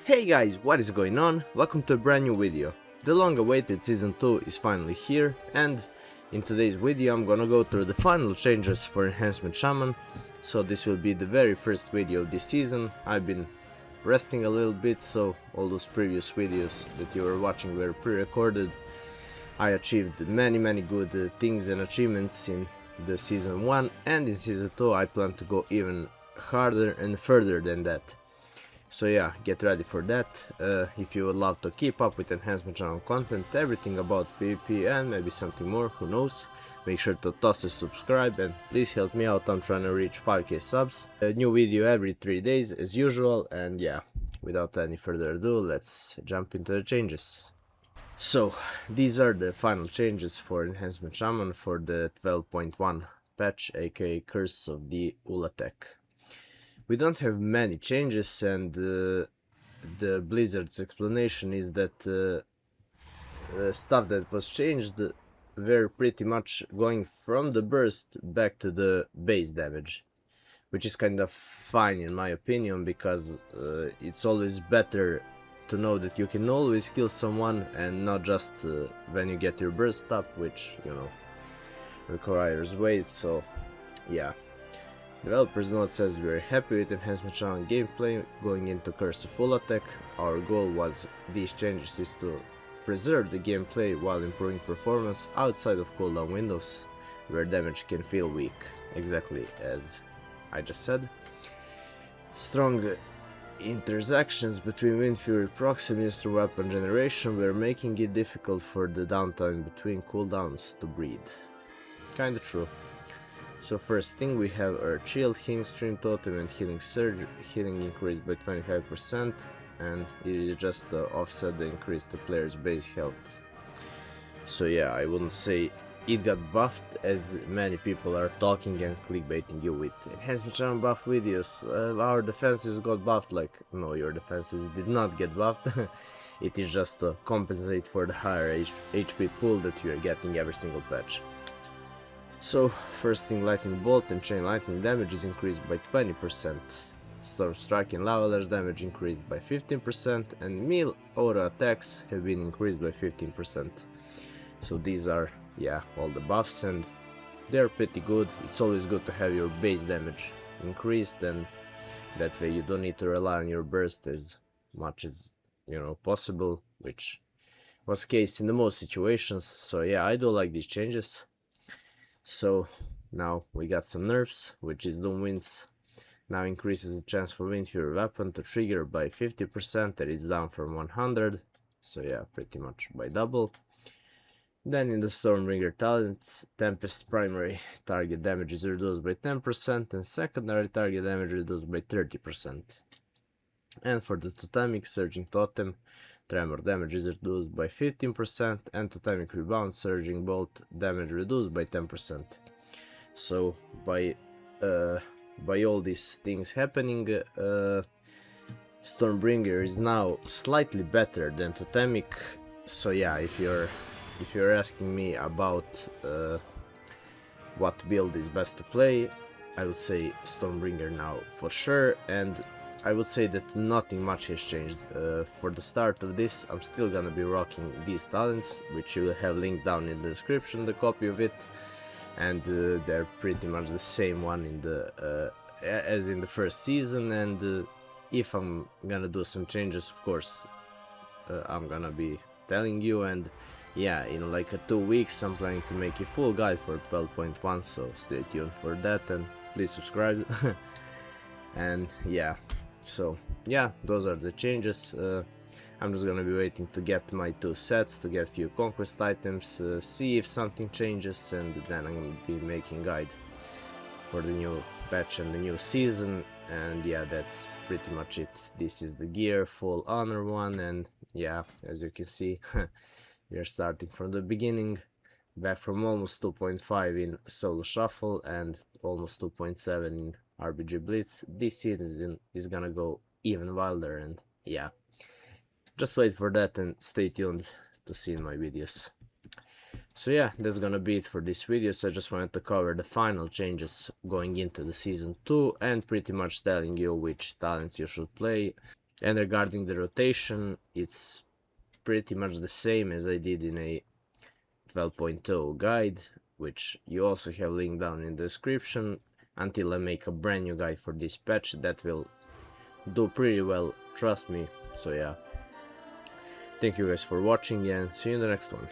Hey guys, what is going on? Welcome to a brand new video. The long awaited season 2 is finally here, and in today's video I'm gonna go through the final changes for Enhancement Shaman. So this will be the very first video of this season. I've been resting a little bit, so all those previous videos that you were watching were pre-recorded. I achieved many good things and achievements in the season 1, and in season 2 I plan to go even harder and further than that. So yeah, get ready for that. If you would love to keep up with Enhancement Channel content, everything about PvP and maybe something more, who knows, make sure to toss a subscribe and please help me out. I'm trying to reach 5k subs. A new video every 3 days as usual, and yeah, without any further ado, let's jump into the changes. So, these are the final changes for Enhancement Shaman for the 12.1 patch, aka Curse of the Ulatek. We don't have many changes, and the Blizzard's explanation is that stuff that was changed were pretty much going from the burst back to the base damage, which is kind of fine in my opinion, because it's always better to know that you can always kill someone and not just when you get your burst up, which, you know, requires wait. So yeah. Developers note says we are happy with Enhancement Shaman gameplay going into Curse of Ulatek. Our goal was these changes is to preserve the gameplay while improving performance outside of cooldown windows where damage can feel weak, exactly as I just said. Strong intersections between Wind Fury procs and through weapon generation were making it difficult for the downtime between cooldowns to breathe. Kinda true. So first thing, we have our Shield, Healing Stream Totem and Healing Surge. Healing increased by 25%, and it is just to offset the increase to player's base health. So yeah, I wouldn't say it got buffed as many people are talking and clickbaiting you with Enhancement Shaman buff videos. Our defenses got buffed. Like, no, your defenses did not get buffed. It is just to compensate for the higher HP pool that you are getting every single patch. So, first thing, Lightning Bolt and Chain Lightning damage is increased by 20%. Storm Strike and Lava Lash damage increased by 15%, and melee aura attacks have been increased by 15%. So these are, yeah, all the buffs, and they're pretty good. It's always good to have your base damage increased, and that way you don't need to rely on your burst as much as, you know, possible, which was the case in the most situations. So yeah, I do like these changes. So now we got some nerfs, which is Doom Winds now increases the chance for Wind Fury weapon to trigger by 50%, that is down from 100, so yeah, pretty much by double. Then in the Stormbringer talents, Tempest primary target damage is reduced by 10% and secondary target damage reduced by 30%. And for the Totemic Surging Totem, Tremor damage is reduced by 15% and Totemic Rebound Surging Bolt damage reduced by 10%. So by all these things happening, Stormbringer is now slightly better than Totemic. So yeah, if you're asking me about what build is best to play, I would say Stormbringer now for sure, and I would say that nothing much has changed. For the start of this, I'm still gonna be rocking these talents, which you will have linked down in the description, the copy of it, and they're pretty much the same one in the as in the first season. And if I'm gonna do some changes, of course, I'm gonna be telling you. And yeah, in like 2 weeks, I'm planning to make a full guide for 12.1, so stay tuned for that and please subscribe. And yeah. So yeah, those are the changes. I'm just gonna be waiting to get my 2 sets, to get few conquest items, see if something changes, and then I'm gonna be making guide for the new patch and the new season. And yeah, that's pretty much it. This is the gear, full honor one, and yeah, as you can see, we are starting from the beginning, back from almost 2.5 in solo shuffle and almost 2.7 in RBG Blitz. This season is gonna go even wilder, and yeah, just wait for that and stay tuned to see my videos. So yeah, that's gonna be it for this video. So I just wanted to cover the final changes going into the season 2 and pretty much telling you which talents you should play. And regarding the rotation, it's pretty much the same as I did in a 12.0 guide, which you also have linked down in the description, until I make a brand new guide for this patch that will do pretty well, trust me. So yeah, thank you guys for watching and see you in the next one.